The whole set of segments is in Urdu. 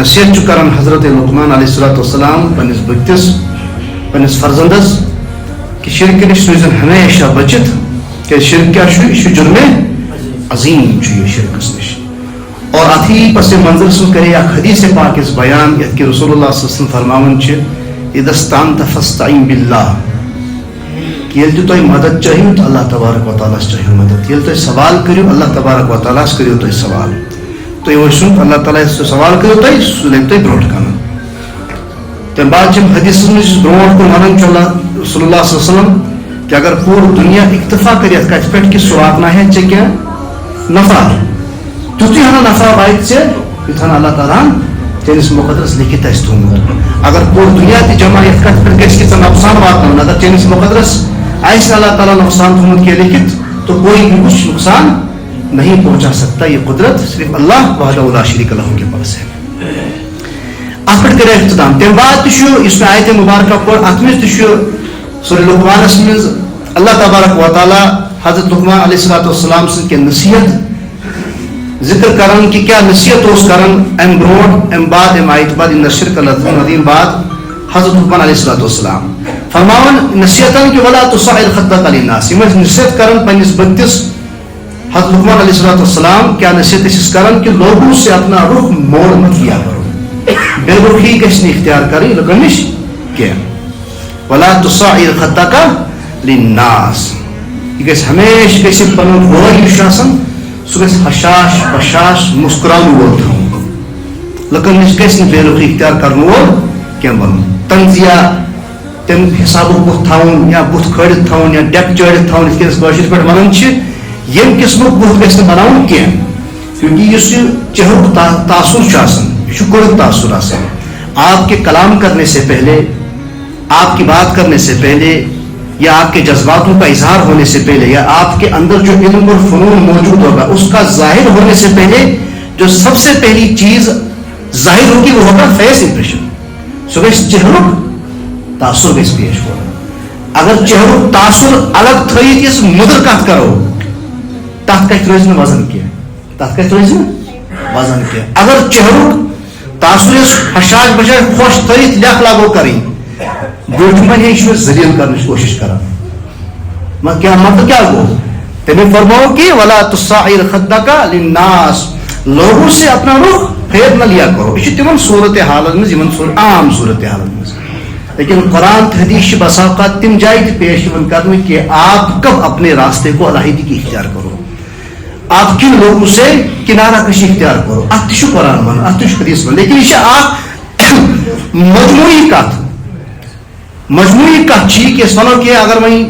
نصیحت کران حضرت لقمان علیہ السلام پنس بتس پنس فرزندس کہ شرک نش روزن ہمیشہ بچت کہ شرک کیا یہ جرم عظیم یہ شرکس نش. اور اتھی پس منظر سن کرے اخ حدیث پاک اس بیان یت کہ رسول اللہ صلی اللہ علیہ وسلم فرماون چھ اذا استعنت فاستعن باللہ کہ یل تو مدد چاہیے تو اللہ تبارک و تعالیٰ چاہیے مدد. یل تو سوال کریو اللہ تبارک و تعالیٰ کریو تو سوال تو یہ سن اللہ تعالیٰ سوال کریو تو سہ لگ تو برونٹ کن. تم بعد چم حدیث برونٹ کن ونان چھ اللہ رسول اللہ صلی اللہ علیہ وسلم کہ اگر پور دنیا اکتفا کریت کت پہ کہ سہ واتنا ہے ے کیا نفع تھی ہنا نفع وات ژے اللہ تعالیٰ چینس مقدرس لکھت اس تھومت. اگر پور دنیا تہ جمع یت کت پہ گھس کہ نقصان واتن اگر چینس مقدرس ایسے اللہ تعالیٰ نقصان تھومت کی لکھت تو کوئی بھی کچھ نقصان نہیں پہنچا سکتا. یہ قدرت صرف اللہ وحدہ لا شریک لہ کے پاس ہے. ات پہ کرے اختتام. تم بعد اس میں آیت مبارکہ پڑھ ات مز سورہ لقمانس مز اللہ تبارک و تعالیٰ حضرت لقمان علیہ السلام سن کے نصیحت ذکر کران کہ کیا نصیحت اس کران ام برونٹ ام بعد ام آیت بعد ان الشرک لظلم عظیم بعد حضرت لقمان علیہ السلام فرماون نصیحتن کہ ولا تصعر خدک للناس. یہ نصیحت کران پنس بتس حضرت لقمان علیہ السلام کیا نصیحت اس کران کہ لوگوں سے اپنا رخ موڑ مت لیا کرو. بے رخی گھس اختیار کریں لوگن نش کیا. ولا تصعر خدک للناس یہ گھس ہمیشہ گھس پن روی سہ گھس حشاش بشاش مسکران وول تھاؤن. لکن نش گھس بے رخی اختیار کرن وول کی بن. تنزیہ تم حساب بت تھاؤن یا بت کھڑت تھاؤن یا ڈیک چڑھت تھاؤن اس کٲشِر پٲٹھۍ ونان چھِ یم قسمک بت گژھِ نہٕ بناوُن کینٛہہ. کیونکہ اس چہرک تاثر یہ گڑک تاثر آسان. آپ کے کلام کرنے سے پہلے آپ کی بات کرنے سے پہلے یا آپ کے جذباتوں کا اظہار ہونے سے پہلے یا آپ کے اندر جو علم اور فنون موجود ہوگا اس کا ظاہر ہونے سے پہلے جو سب سے پہلی چیز ظاہر ہوگی وہ ہوگا فیس امپریشن. سو گژھِ چہرک تاثر گژھِ پیش کرو. اگر چہرک تاثر الگ تھٲیِتھ یُس مٔدٕر کتھ کرو تتھ کتھ روزِ نہٕ وزن کینٛہہ تتھ کتھ روزِ نہٕ وزن کینٛہہ. اگر چہرک تاثر یُس حشاش بشاش خوش تھٲیِتھ لیکھ لاگو کرٕنۍ برٛونٛٹھِمن یہ ذلیل کرنٕچ کوشش کران کیا مطلب کیا گو. تمہیں فرماؤ کہ ولا تصعر خدک للناس لوگوں سے اپنا رخ پھیر نہ لیا کرو. یہ تمن صورت حالن من عام صورت حالن من. لیکن قرآن حدیث بسا اوقات تم جائیں پیش کرنے کہ آپ کب اپنے راستے کو علیحدگی اختیار کرو. آپ کن لوگوں سے کنارہ کشی اختیار کرو. ات قرآن ون ات حدیث ون. لیکن یہ مجموعی کت مجموعی کت کہ ونو کہ اگر وی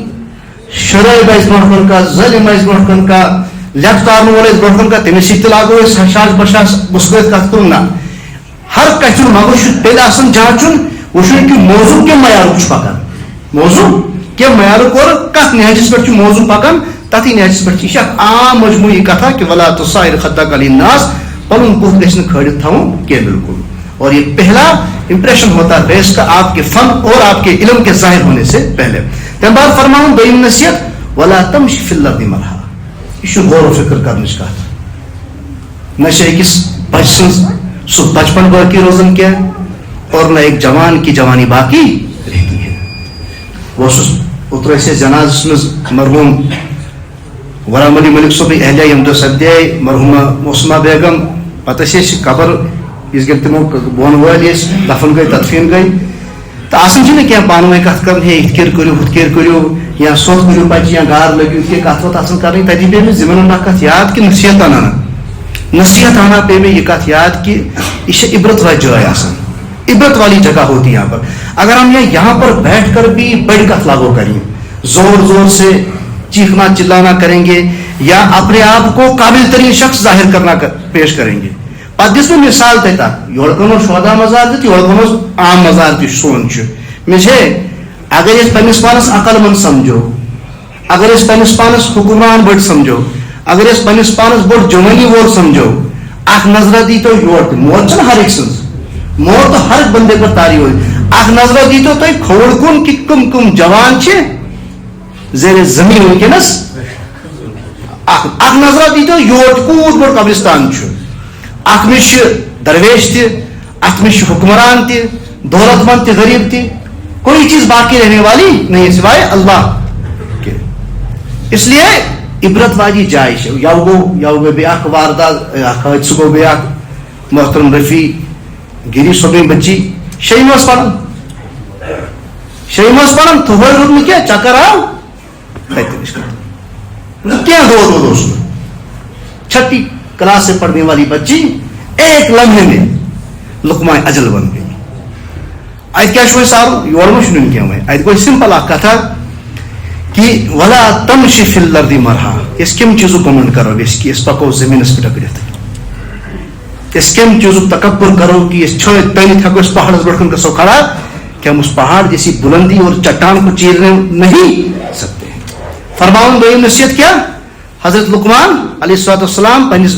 شرائب آس برو کن کا ظلم آس برو کن کا لیکھ تارن وول آس برو کن کا تمس سی لاگو حشاش بشاش مسکرت کت کرو. نا ہر کتھ مگر پہلے آسان جانچن وچن کہ موضوع کم معیارک پکان موضوع کم معیارک اور کت نہجس پہ موضوع پکان تھی نہجس پہ. یہ عام مجموعی کتھا کہ ولا تصعر خدک للناس پن بت گھس کھڑت تھاؤن کی بالکل. اور یہ پہلا امپریشن ہوتا ہے فیس کا آپ کے فن اور آپ کے علم کے ظاہر ہونے سے پہلے. تم بعد فرماؤں دویم نصیحت ولا تمش فی الارض مرحا. یہ غور و فکر کرنچ کت. نہ أکس بچہ سن سہ بچپن باقی روزن کیا اور نہ ایک جوان کی جوانی باقی رہتی ہے. وہ اوتر سے جناز مز مرحوم غلام علی ملک صبح اہلیہ یم دہ سپدے مرحومہ موسمہ بیگم پتہ قبر اس گھر تمو بون ول دفن گئی تدفین گئی تو آسان کی پانوے کت کر ات کر کرو ہت کر کرو یا سوت کرو بچہ یا گار لگو یہ کت وت آسان کریں. تتی پہ مے زمین کت یاد کہ نصیحت انا پہ مے یہ کت یاد کہ یہ عبرت والی جائے آسان عبرت والی جگہ ہوتی ہے یہاں پر. اگر ہم یہاں پر بیٹھ کر بھی بڑی کت لاگو کریں زور زور سے چیخنا چلانا کریں گے یا اپنے آپ کو قابل ترین شخص ظاہر کرنا پیش کریں گے. پتہ دس مثال تتہ یور کنو شودا مزار تہ یور کنو عام مزار تہ سون مجھے اگر اس پنس پانس عقل مند سمجھو اگر اس پنس پانس حکمران بڑ سمجھو اگر اس پنس پانس بڑ جوانی وول سمجھو اخ نظر دی تو یور موت ہر ایک سن موت تو ہر بندے پر تاری ہوئی. اخ نظر دی تو تھی کھوڑ کن کہ کم کم جوان زیر زمین ونکس اخ نظر دی تو یور کوت بڑ قبرستان اخ مش درویش ات میں حکمران تہ دولت مند تہ غریب تہ کوئی چیز باقی رہنے والی نہیں ہے سوائے اللہ کے. اس لیے عبرت واجی جائے گو بے واردات حادثہ گو بے محترم رفیع گری صبح بچی شیمہ پڑھن تو روز کیا چکر آو کیا دو چھٹی کلاس سے پڑھنے والی بچی ایک لمحے میں لقمہ اجل بن گئی. ات کیا سارو یور مشن کیا ات گو سمپل اخ کتھا کہ ولا تمشی فی الارض مرحا اس کم چیزوں کمنڈ کرو اس پکو زمینس پہ ٹکرت اس کم چیزوں تکبر کرو کہ اس چھوئے پہلے تھکو اس پہاڑ بڑھ کر کسو کھڑا کہ ہم اس پہاڑ جیسی بلندی اور چٹان کو چیرنے نہیں سکتے. فرماؤں دوئی نصیحت کیا حضرت لقمان علیہ السلام پنس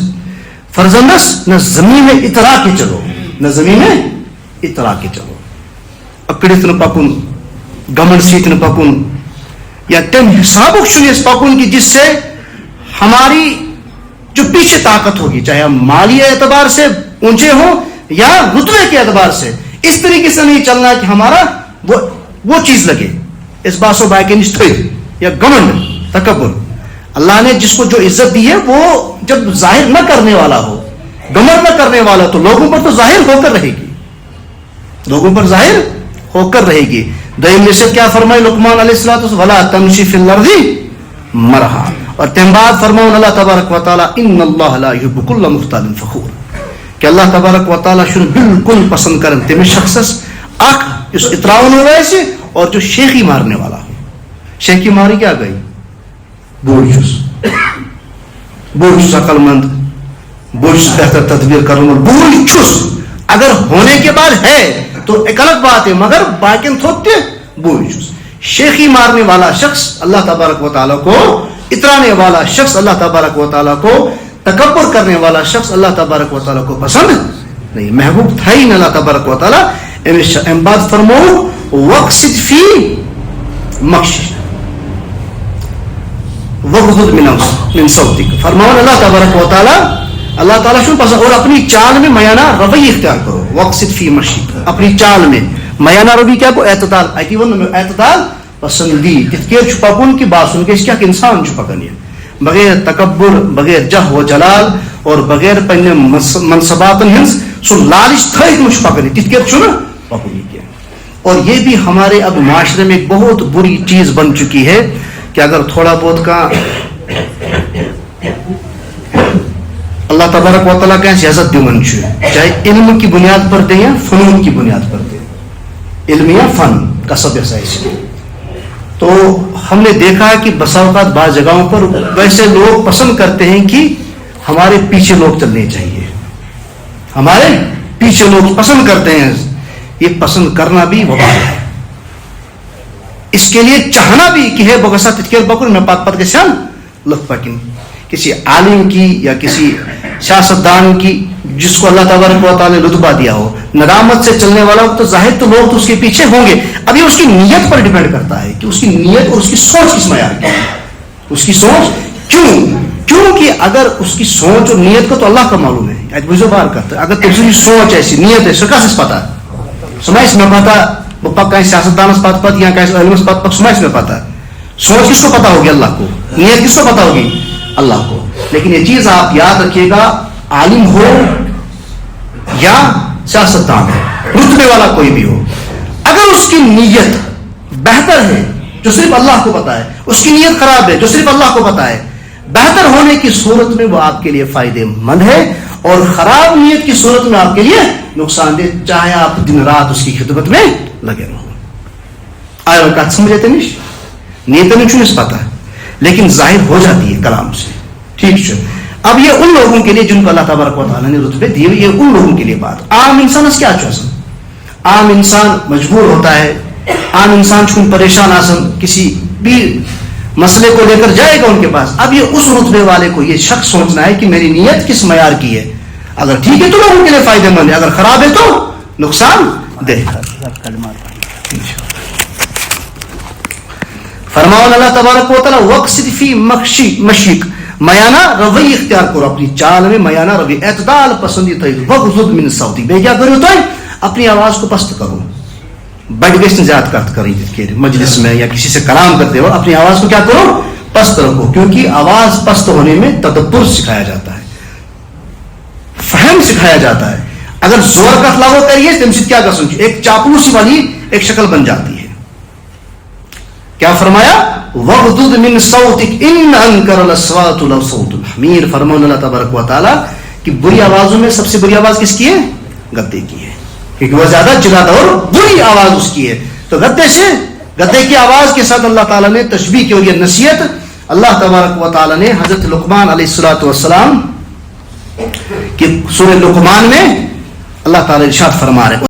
فرزندس نہ زمین میں اترا کے چلو نہ زمین میں اترا کے چلو اکڑت نہ پکن گمنڈ سیت نہ پکن یا تم حسابک چنس پکن کی جس سے ہماری جو پیچھے طاقت ہوگی چاہے ہم مالی اعتبار سے اونچے ہوں یا رتبے کے اعتبار سے اس طریقے سے نہیں چلنا کہ ہمارا وہ چیز لگے اس باسو بائی کے نشت یا گمنڈ تکبر. اللہ نے جس کو جو عزت دی ہے وہ جب ظاہر نہ کرنے والا ہو گمنڈ نہ کرنے والا تو لوگوں پر تو ظاہر ہو کر رہے گی لوگوں پر ظاہر ہو کر رہے گی. دویم نصیحت کیا فرمائی لقمان علیہ السلام ولا تمشی فی الارض مرحا اور تم بعد فرماؤں اللہ تبارک و تعالی ان اللہ لا یحب کل مختال فخور کہ اللہ تبارک و تعالی شن بالکل پسند کرن تم شخصس اخ اس اتراون ہو رہے سے اور جو شیخی مارنے والا ہو. شیخی ماری کیا گئی بوجھ عقل مند بوجھ بہتر تدبیر کرنے بوجھ اگر ہونے کے بعد ہے تو ایک الگ بات ہے مگر باقین تھوتے بوجھ. شیخی مارنے والا شخص اللہ تبارک و تعالیٰ کو اترانے والا شخص اللہ تبارک و تعالیٰ کو تکبر کرنے والا شخص اللہ تبارک و تعالیٰ کو پسند نہیں محبوب تھا ہی اللہ تبارک و تعالیٰ. بات فرمو وقصد فی مخشش وغضض من صوتک فرماؤ اللہ تعالیٰ شو پسند اور اپنی چال میں میانہ روی اختیار کرو. وقصد فی مشیک اپنی چال میں میانہ روی کیا کو اعتدال اعتدال پسندی تذکیر چھپا کن کی بات سن کے اس کیا کہ انسان چھپا کرنی ہے بغیر تکبر بغیر جہ و جلال اور بغیر پنہ منصبات ہنس سو لالچ تھائیت میں چھپا کرنی تذکیر چھو نا پاکنی کیا. اور یہ بھی ہمارے اب معاشرے میں ایک بہت بری چیز بن چکی ہے کہ اگر تھوڑا بہت کا اللہ تبارک و تعالیٰ کا سیاست دیون چاہے علم کی بنیاد پر دیں یا فنون کی بنیاد پر دیں علم یا فن کا سب ایسا ہے. تو ہم نے دیکھا کہ بسا اوقات بعض جگہوں پر ویسے لوگ پسند کرتے ہیں کہ ہمارے پیچھے لوگ چلنے چاہیے ہمارے پیچھے لوگ پسند کرتے ہیں. یہ پسند کرنا بھی وبال ہے. اس کے لیے چاہنا بھی کہ ہے بغسا تذکیر بکر میں پات پت کے سن لکھ پکن کسی عالم کی یا کسی سیاستدان کی جس کو اللہ تبارک و تعالیٰ نے رتبہ دیا ہو ندامت سے چلنے والا ہو تو ظاہر تو لوگ تو اس کے پیچھے ہوں گے. اب یہ اس کی نیت پر ڈیپینڈ کرتا ہے کہ اس کی نیت اور اس کی سوچ کس معیار کی اس کی سوچ کیونکہ اگر اس کی سوچ اور نیت کو تو اللہ کا معلوم ہے بجو بار کرتا ہے. اگر تجھے سوچ ایسی نیت ہے سرکا سے پتا سمائش میں پتا وہ کہیں سیاستدان پت پت یا کہیں علم پت پت سمائش میں پتا سوچ کس کو پتا ہوگی اللہ کو نیت کس کو پتا ہوگی اللہ کو. لیکن یہ چیز آپ یاد رکھیے گا عالم ہو یا سیاستدان ہو رتبے والا کوئی بھی ہو اگر اس کی نیت بہتر ہے جو صرف اللہ کو پتا ہے اس کی نیت خراب ہے جو صرف اللہ کو پتا ہے بہتر ہونے کی صورت میں وہ آپ کے لیے فائدے مند ہے اور خراب نیت کی صورت میں آپ کے لیے نقصان دہ چاہے آپ دن رات اس کی خدمت میں لگے رہو. آیا بات سمجھتے نہیں نیت نہیں چھوڑ پاتا لیکن ظاہر ہو جاتی ہے کلام سے ٹھیک ہے. اب یہ ان لوگوں کے لیے جن کو اللہ تبارک و تعالیٰ نے رتبے دیے یہ ان لوگوں کے لیے بات عام انسان اس کیا چاہتا عام انسان مجبور ہوتا ہے عام انسان چھوڑ پریشان آسن کسی بھی مسئلے کو لے کر جائے گا ان کے پاس. اب یہ اس رتبے والے کو یہ شخص سوچنا ہے کہ میری نیت کس معیار کی ہے اگر ٹھیک ہے تو لوگوں کے لیے فائدے مند ہے اگر خراب ہے تو نقصان دہ. فرماؤ اللہ تبارک و تعالیٰ وقصد فی مشیک میانہ روی اختیار کرو اپنی چال میں میانہ روی اعتدال پسندی تھا وغضض من صوتی بے کیا کرو تو اپنی آواز کو پست کرو بڑھ گئی زیادہ کٹ کری مجلس میں یا کسی سے کلام کرتے ہو اپنی آواز کو کیا کرو پست رکھو کیونکہ آواز پست ہونے میں تدبر سکھایا جاتا ہے فہم سکھایا جاتا ہے اگر زور کا اخلاق کریے تم سے کیا کر سکتے ایک چاپلوسی والی ایک شکل بن جاتی ہے کیا فرمایا وغضض من صوتک ان انکر الاصوات لصوت الحمیر فرمان اللہ تبارک و تعالی کہ بری آوازوں میں سب سے بری آواز کس کی ہے گدے کی ہے کیونکہ وہ زیادہ چلاتا اور بری آواز اس کی ہے تو گدے کی آواز کے ساتھ اللہ تعالیٰ نے تشبیہ کی اور یہ نصیحت اللہ تبارک و تعالیٰ نے حضرت لقمان علیہ الصلوۃ والسلام کہ سورہ لقمان میں اللہ تعالیٰ ارشاد فرما رہے